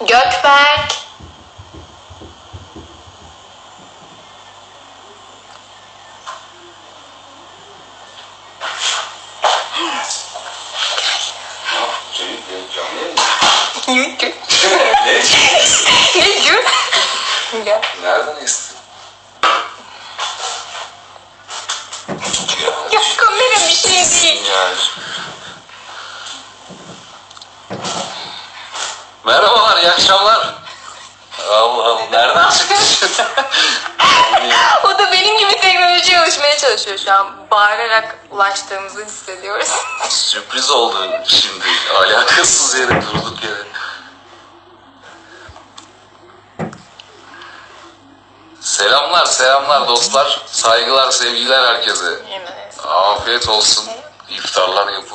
Gökberk. Gül. Ne? Gül. Gel. Nereden estin? Ya kamera bir şey değil. Yani. Merhabalar, iyi akşamlar. Allah Allah, nereden çıktı? O da benim gibi teknolojiye alışmaya çalışıyor şu an. Bağırarak ulaştığımızı hissediyoruz. Sürpriz oldu şimdi. Alakasız yere, durduk yere. Selamlar dostlar. Saygılar, sevgiler herkese. Yemin ederim. Afiyet olsun. İftarlar yapılıyor.